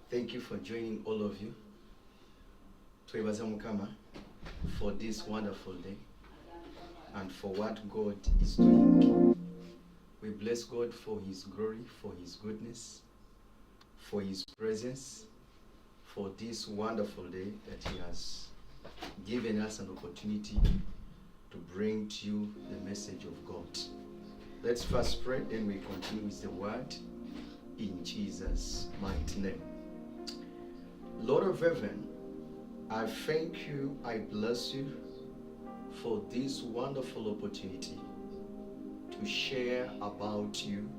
Thank you for joining all of you. Twebaza Mukama for this wonderful day and for what God is doing. We bless God for His glory, for His goodness, for His presence, for this wonderful day that He has given us an opportunity to bring to you the message of God. Let's first pray, then we continue with the word in Jesus' mighty name. Lord of heaven, I thank you, I bless you for this wonderful opportunity to share about you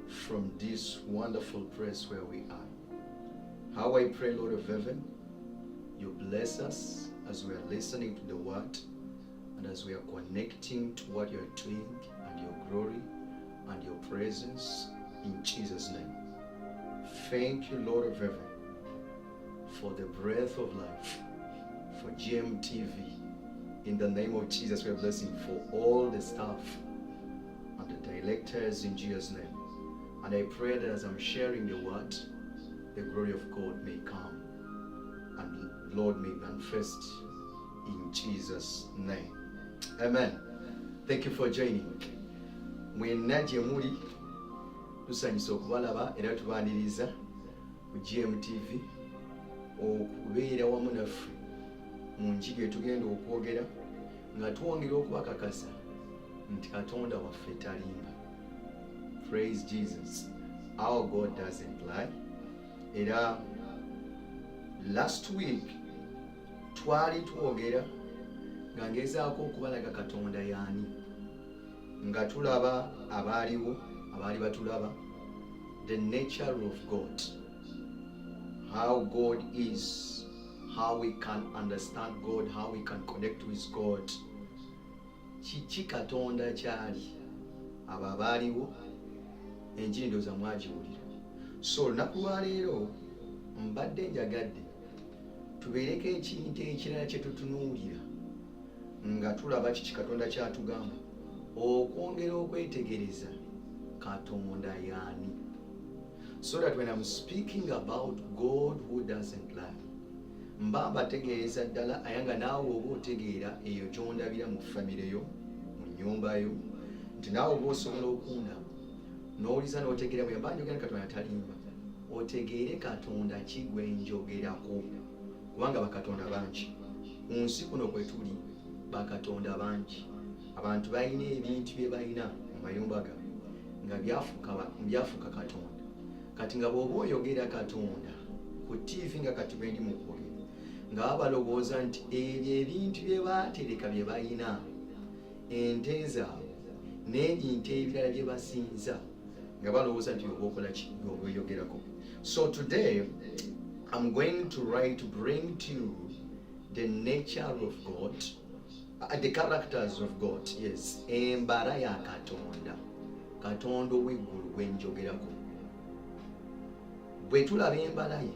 from this wonderful place where we are. How I pray, Lord of heaven, you bless us as we are listening to the word and as we are connecting to what you're doing and your glory and your presence in Jesus' name. Thank you, Lord of heaven, for the breath of life, for GMTV. In the name of Jesus, we are blessing for all the staff and the directors in Jesus' name. And I pray that as I'm sharing the word, the glory of God may come and Lord may manifest in Jesus' name. Amen. Thank you for joining. Mwenna gye muli tusanyusa okubalaba era tubaniriza ku GMTV okubeera wamu naffe mu njiri etugenda okwogera nga twongera okubakakasa nti Katonda waffe talimba. Praise Jesus. Our God doesn't lie. Era last week twali twogera nga ngezaako okubalaga Katonda yaani nga tulaba abaaliwo abaali batulaba the nature of God, how God is, how we can understand God, how we can connect with God. Kiki Katonda kyali abo abaaliwo enjiri ndowooza mwagiwulira. So olunaku lwaleero mbadde njagadde tubeereko ekintu ekirala kye tutunuulira nga tulaba kiki Katonda kyatugamba okwongera okwetegereza Katonda yaani. So that when I'm speaking about God who doesn't lie, mba mbategeeza ddala ayanga naawe oba otegeera eyo gy'ondabira mu famire yo, mu nnyumba yo, nti naawe oba osobola okundaba n'owuliza n'otegeera bwe mba njogera Katonda talimba, otegeere Katonda ki gwe njogerako, kubanga bakatonda bangi ku nsi kuno kwe tuli. Bakatonda bangi, abantu balina ebintu bye balina mu mayumba gaabwe nga byafuuka Katonda. Kati nga bw'oba oyogera Katonda ku TV nga kati bwe ndi mu kwogera nga balowooza nti ebyo ebintu bye baatereka bye balina, ente zaabwe n'ebintu ebirala bye basinza, nga balowooza nti oba okola ki oba oyogerako. So today I'm going to bring to you the nature of God, the characters of God. Yes, embala ya Katonda, Katonda ow'eggulu gwe njogerako. Bwe tulaba embala ye,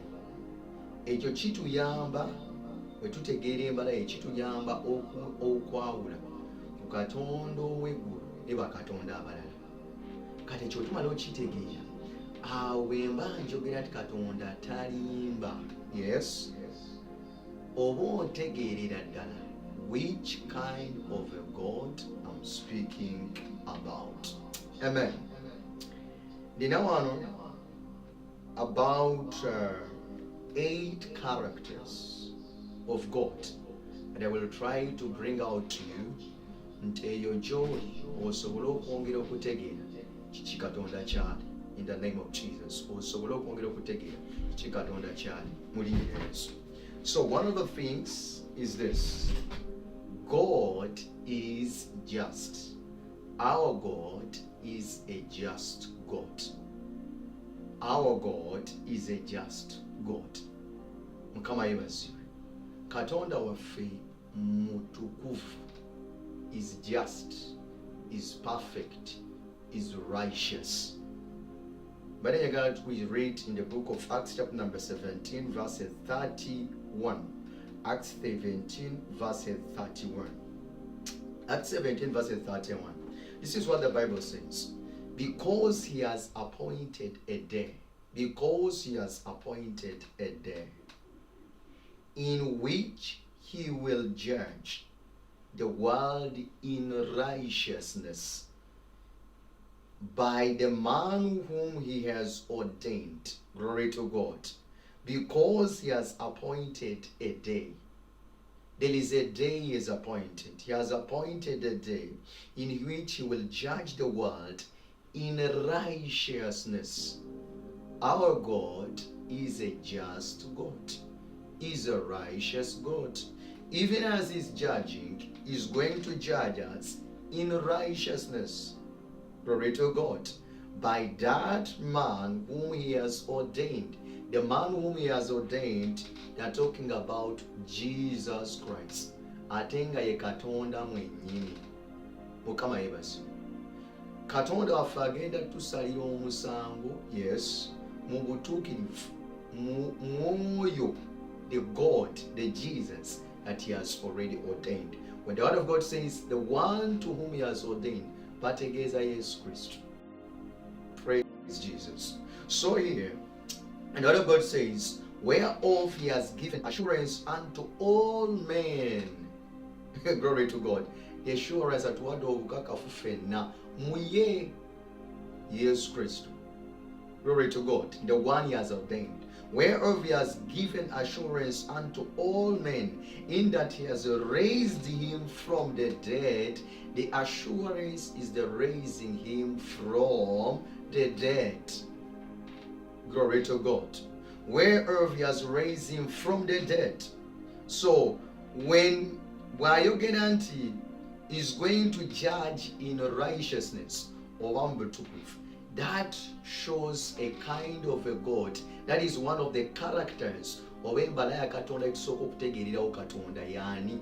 ekyo kituyamba, bwe tutegeera embala ye kituyamba okwawula ku Katonda ow'eggulu ne bakatonda abalala. Kati ekyo tumala okitegeera, awo emba njogera nti Katonda talimba. Yes, oba otegeerera ddala which kind of a God I'm speaking about. Amen. Nina wano about 8 characters of God and I will try to bring out to you nti eyo gy'oli osobole okwongera okutegeera kiki Katonda kyali. In the name of Jesus, osobole okwongera okutegeera kiki Katonda kyali mu linnya lya Yesu. So one of the things is this: God is just. Our God is a just God. Our God is a just God. Mukama yebaziwe. Katonda waffe mutukuvu, is just, is perfect, is righteous. But then we read in the book of Acts chapter number 17 verse 31. Acts 17 verse 31. Acts 17 verse 31. This is what the Bible says. Because he has appointed a day because he has appointed a day in which he will judge the world in righteousness by the man whom he has ordained. Glory to God. Because he has appointed a day. There is a day he has appointed. He has appointed a day in which he will judge the world in righteousness. Our God is a just God. Is a righteous God. Even as he's judging, he's going to judge us in righteousness. Glory to God. By that man whom he has ordained. The man whom he has ordained, they are talking about Jesus Christ. Atenga ye katonda mwenyini. Mukama yebasi. Katonda waffe agenda tusalira omusango, yes, mu butuukirivu, mu mwoyo, the God, the Jesus that he has already ordained. When the word of God says, the one to whom he has ordained, bategeeza Yesu Kristo. Praise Jesus. So here, and the word of God says, whereof he has given assurance unto all men. Glory to God. The assurance that word of kakafufena muye Yesu Kristo. Glory to God. The one he has ordained. Whereof he has given assurance unto all men, in that he has raised him from the dead. The assurance is the raising him from the dead. Glory to God. Whereof he has raised him from the dead. So when Wayogenanti is going to judge in righteousness, that shows a kind of a God. That is one of the characters of Embalaya Katonda ekisooka okutegeererawo Katonda yani.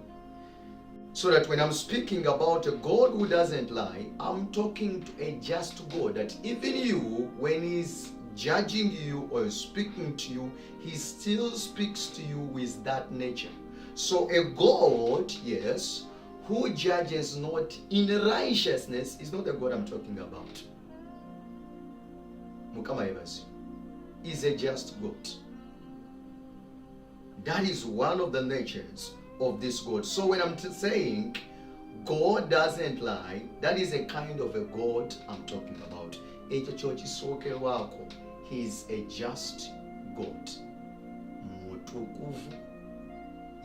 So that when I'm speaking about a God who doesn't lie, I'm talking to a just God. That even you, when he's judging you or speaking to you, he still speaks to you with that nature. So a God, yes, who judges not in righteousness is not the God I'm talking about. Mukama yebasi is a just God. That is one of the natures of this God. So when I'm saying God doesn't lie, that is a kind of a God I'm talking about. He is a just God. Mutukuvu.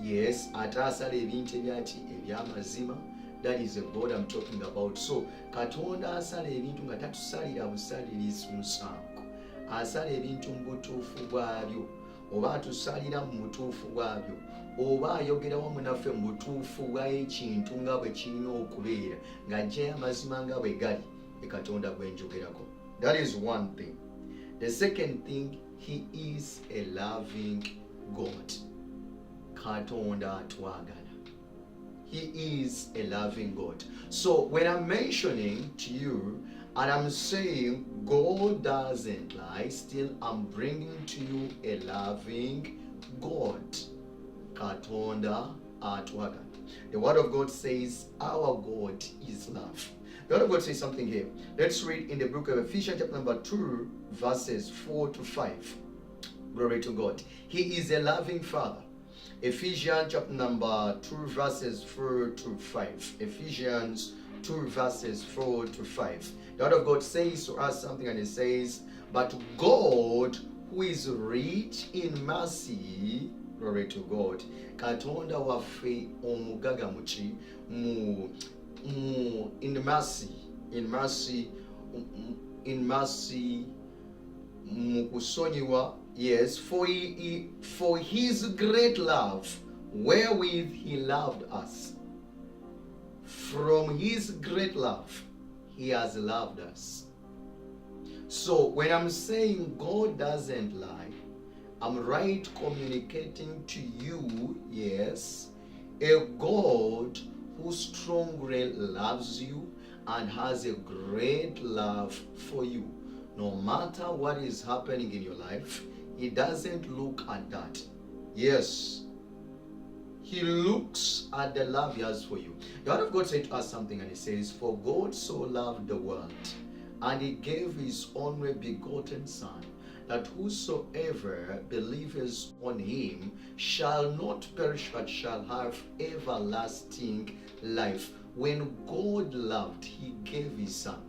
Yes, atasala ebintu ebyati ebyamazima. That is a God I'm talking about. So Katonda asala ebintu nga tatusalira busalirizi musango. Asala ebintu mu butuufu bwabyo. Oba atusalira mu butuufu bwabyo. Oba ayogera wamu naffe mu butuufu bw'ekintu nga bwe kirina okubeera. Ng'aggyayo amazima nga bwe gali. Ye Katonda gwe njogerako. That is one thing. The second thing, he is a loving God. Katonda atwagala. He is a loving God. So when I'm mentioning to you and I'm saying God doesn't lie, still I'm bringing to you a loving God. Katonda atwagala. The word of God says our God is love. The word of God says something here. Let's read in the book of Ephesians chapter number 2 verses 4 to 5. Glory to God. He is a loving Father. Ephesians chapter number 2 verses 4 to 5. Ephesians 2 verses 4 to 5. The word of God says to us something, and it says, but God who is rich in mercy, glory to God, Katonda waffe omugaga muki in mercy mukusonyiwa. Yes, for his great love, wherewith he loved us. From his great love, he has loved us. So when I'm saying God doesn't lie, I'm right communicating to you, yes, a God who strongly loves you and has a great love for you. No matter what is happening in your life, he doesn't look at that. Yes, he looks at the love he has for you. The word of God said to us something, and it says, for God so loved the world, and he gave his only begotten Son, that whosoever believeth on him shall not perish but shall have everlasting life. When God loved, he gave his son.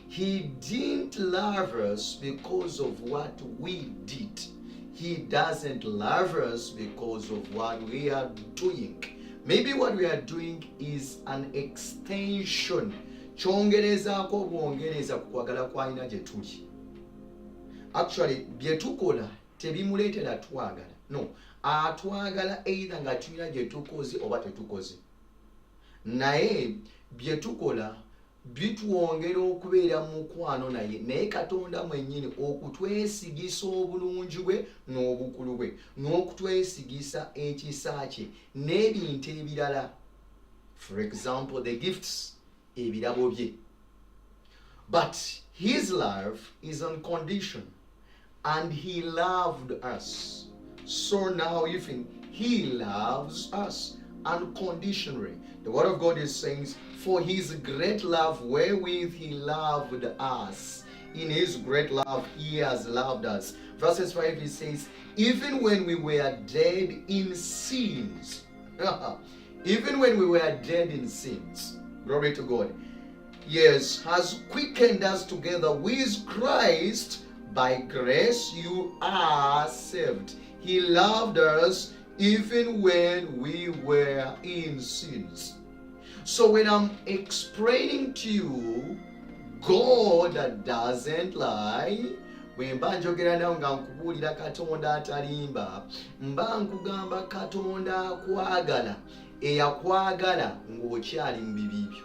He didn't love us because of what we did. He doesn't love us because of what we are doing. Maybe what we are doing is an extension. Kyongerezaako bwongereza ku kwagala kw'alina gye tuli. Actually, bye tukola tebimuleetera twagala. No, atwagala either nga tulina gye tukoze oba tetukoze. Naye bye tukola bitwongera okubeera mu mukwano naye Katonda mwennyini okutwesigisa obulungi bwe n'obukulu bwe n'okutwesigisa ekisa kye n'ebintu ebirala. For example, the gifts, ebirabo bye. But his love is unconditional, and he loved us. So now even he loves us unconditionally. The word of God is saying, for his great love wherewith he loved us. In his great love he has loved us. Verses 5, he says, even when we were dead in sins. Even when we were dead in sins. Glory to God. Yes, has quickened us together with Christ. By grace you are saved. He loved us even when we were in sins. So when I'm explaining to you, God doesn't lie. Bwe mba njogera nawe nga nkubuulira Katonda atalimba, mba nkugamba Katonda akwagala, eyakwagala ng'okyali mu bibi byo.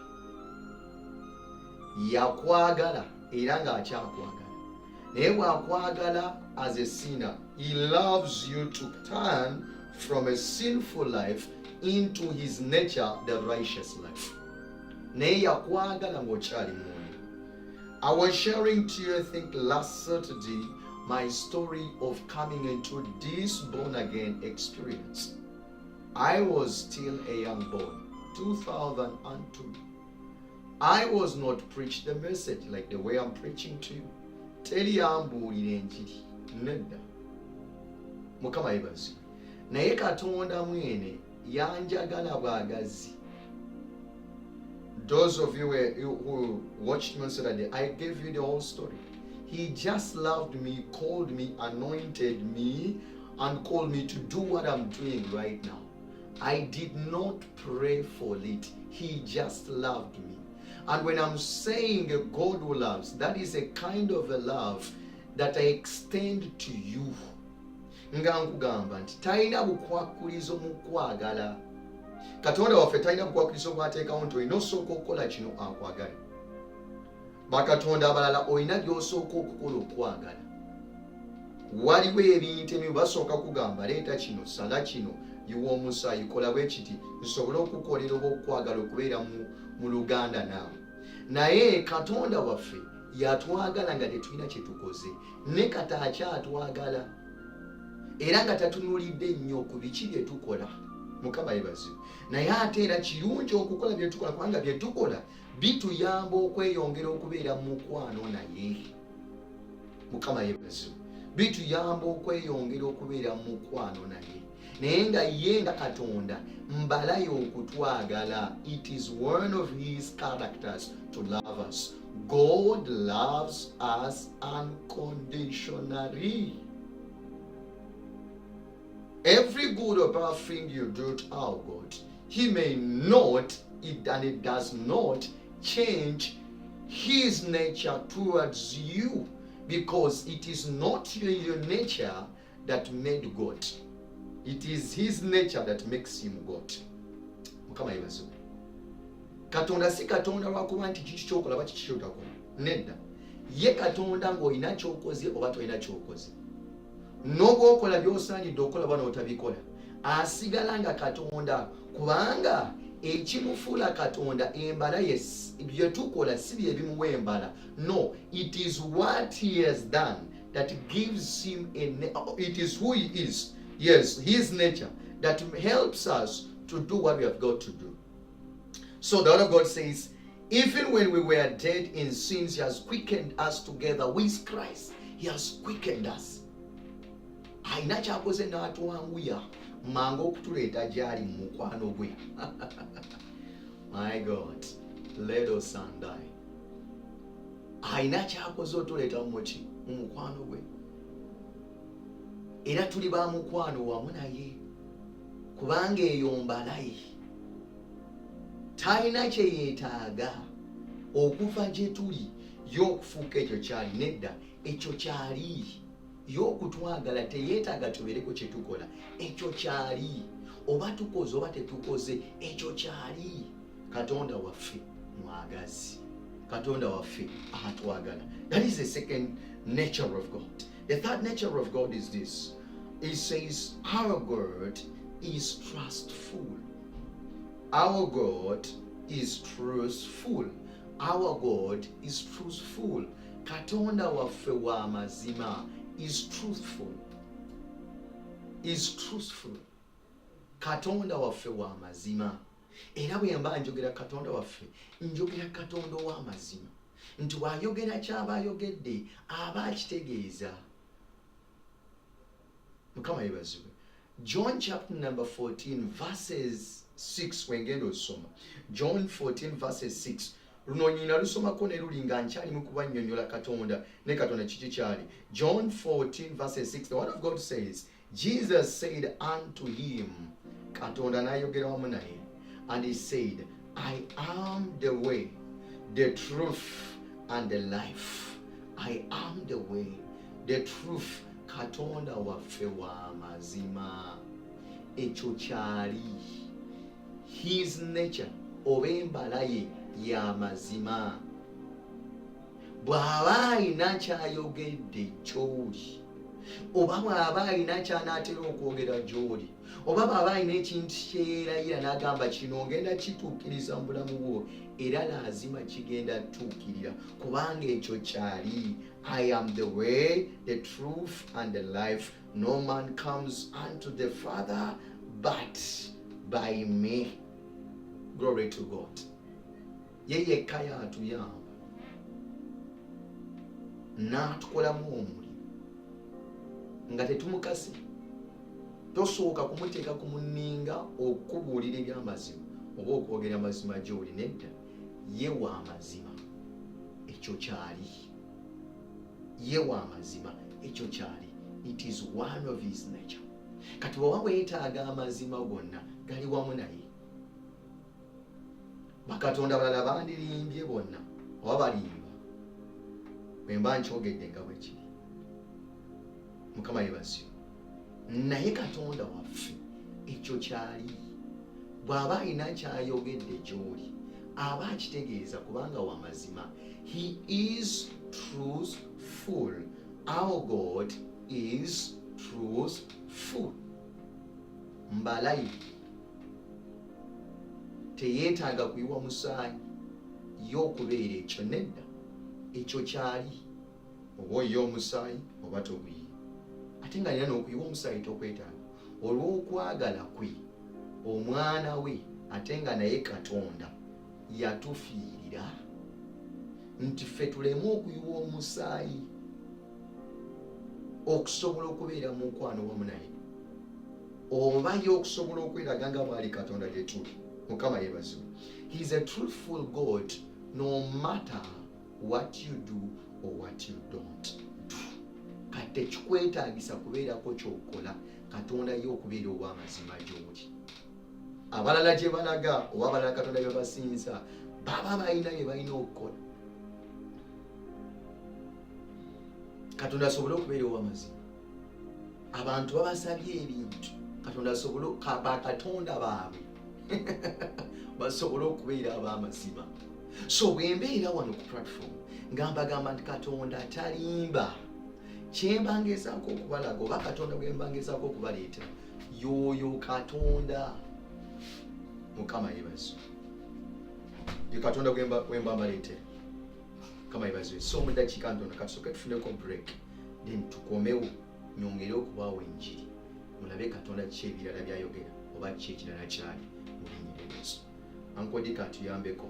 Yakwagala era ng'akyakwagala. Naye bw'akwagala as a sinner, he loves you to turn from a sinful life into his nature, the righteous life. Naye yakwagala ng'okyali mwoyo. I was sharing to you, I think last Saturday, my story of coming into this born-again experience. I was still a young boy, 2002. I was not preached the message like the way I'm preaching to you. Teri yambuulira enjiri, nedda. Mukama yebazi. Naye Katonda mwene yanjagala bwagazi. Those of you who watched me on Saturday, I gave you the whole story. He just loved me, called me, anointed me, and called me to do what I'm doing right now. I did not pray for it. He just loved me. And when I'm saying a God who loves, that is a kind of a love that I extend to you. Nga nkugamba nti talina bukwakulizo mu kwagala. Katonda waffe talina bukwakulizo bw'ateekawo nti olina osooka okukola kino akwagala. Bakatonda abalala olina gy'osooka okukola okwagala. Waliwo ebintu ebimu basooka kugamba leeta kino, sala kino, yiwa omusaayi, kola bwe kiti, nsobole okukolera oba okwagala okubeera mu luganda naawe. Naye Katonda waffe yatwagala nga tetulina kye tukoze. Ne kata akyatwagala. Era nga tatunulidde nnyo ku biki bye tukola. Mukama yebazibu. Naye ate era kirungi okukola bye tukola kubanga bye tukola bituyamba okweyongera okubeera mu mukwano naye. Mukama yebazibu. Bituyamba okweyongera okubeera mu mukwano naye. Naye nga ye nga Katonda mbalayo okutwagala. It is one of his characters to love us. God loves us unconditionally. Every good or bad thing you do to our God, he may not, and it does not change his nature towards you, because it is not your nature that made God. It is his nature that makes him God. Mukama yebazo. Katonda si Katonda lwakuba nti kiki kyokola ba kiki kyotakola. Nedda. Ye Katonda ng'olina kyokoze oba tolina kyokoze. N'obwokola by'osaanidde okola bano otabikola. Asigala nga Katonda kubanga ekimufuula Katonda embala bye tukola si bye bimuwa embala. No, it is what he has done that gives him it is who he is. Yes, his nature that helps us to do what we have got to do. So the word of God says, even when we were dead in sins, he has quickened us together with Christ. He has quickened us. alina kyakoze n'atwanguya mangu okutuleeta gy'ali mu mukwano gwe. My God, little Sunday. Alina kyakoze otuleeta mu mukwano gwe. Era tuli ba mukwano wamu naye kubanga eyo mbalayi. Talina kye yeetaaga okuva gye tuli y'okufuuka ekyo kyali. Nedda, ekyo kyali. Y'okutwagala teyeetaaga tubeereko kye tukola. Ekyo kyali. Oba tukoze oba tetukoze, ekyo kyali. Katonda waffe mwagazi. Katonda waffe atwagala. That is the second nature of God. The third nature of God is this. It says, our God is trustful. Our God is truthful. Our God is truthful. Katonda waffe wa mazima is truthful. Is truthful. Katonda waffe wa mazima. Era bwe mba njogera Katonda waffe, njogera Katonda wa mazima. Nti bw'ayogera ky'aba ayogedde aba akitegeeza. Mukama yeebazibwe. John chapter number 14 verses 6 wengenda osoma. John 14 verses 6. Luno nyina lusomako ne luli nga nkyali mu kubannyonnyola Katonda ne Katonda kiki kyali. John 14 verses 6, the word of God says, Jesus said unto him, Katonda n'ayogera wamu naye, and he said, I am the way, the truth, and the life. I am the way, the truth. Katonda waffe wa mazima. Ekyo kyali. His nature, oba embala ye ya mazima. Bw'aba alina ky'ayogedde gy'oli, oba bw'aba alina ky'anaatera okwogera gy'oli, oba bw'aba alina ekintu kyerayira n'agamba kino ngenda kituukiriza mu bulamu bwo, era lazima kigenda tuukirira kubanga ekyo kyali. I am the way, the truth, and the life. No man comes unto the Father but by me. Glory to God. Ye yekka y'atuyamba n'atukolamu omulimu nga tetumukase. Tosooka kumuteeka ku munninga okubuulira eby'amazima oba okwogera amazima gy'oli. Nedda, ye wa mazima. Ekyo kyali. Ye wa mazima. Ekyo kyali. It is one of his nature. Kati bw'oba weetaaga amazima gonna gali wamu naye. Bakatonda balala bandirimbye bonna oba balimba. Bwe mba nkyogedde nga bwe kiri. Mukama yeebazibwe. Naye Katonda waffe ekyo kyali. Bw'aba alina ky'ayogedde gy'oli aba akitegeeza kubanga wa mazima. He is truthful. Our God is truthful. Mbalayi. Teyeetaaga kuyiwa musaayi y'okubeera ekyo. Nedda, ekyo kyali. Oba oyiwa omusaayi oba toguyiwa. Ate nga alina n'okuyiwa omusaayi tokwetaaga olw'okwagala kwe omwana we, ate nga naye Katonda yatufiirira nti ffe tuleme okuyiwa omusaayi okusobola okubeera mu mukwano wamu naye, oba ye okusobola okweraga nga bw'ali Katonda gye tuli. Mukama yeebazibwe. He is a truthful God no matter what you do or what you don't do. Kati kikwetaagisa kubeerako ky'okola Katonda ye okubeera ow'amazima gy'oli. Abalala gye balaga oba abalala Katonda bye basinza baba balina bye balina okukola Katonda asobole okubeera ow'amazima. Abantu babasabye ebintu Katonda asobole Katonda baabwe basobole okubeera ab'amazima. So bwe mbeera wano ku platform nga mbagamba nti Katonda talimba, kye mba ngezaako okubalaga oba Katonda bwe mba ngezaako okubaleeta y'oyo Katonda. Mukama yeebazibwe. Ye Katonda bwe mba mbaleetera. Mukama yeebazibwe. So mu ddakiika ntono katusooke tufuneko break then tukomewo nyongere okubaawo enjiri mulabe Katonda ki ebirala by'ayogera oba ki ekirala kyali mu linnya lya Yesu. Ankodika atuyambeko.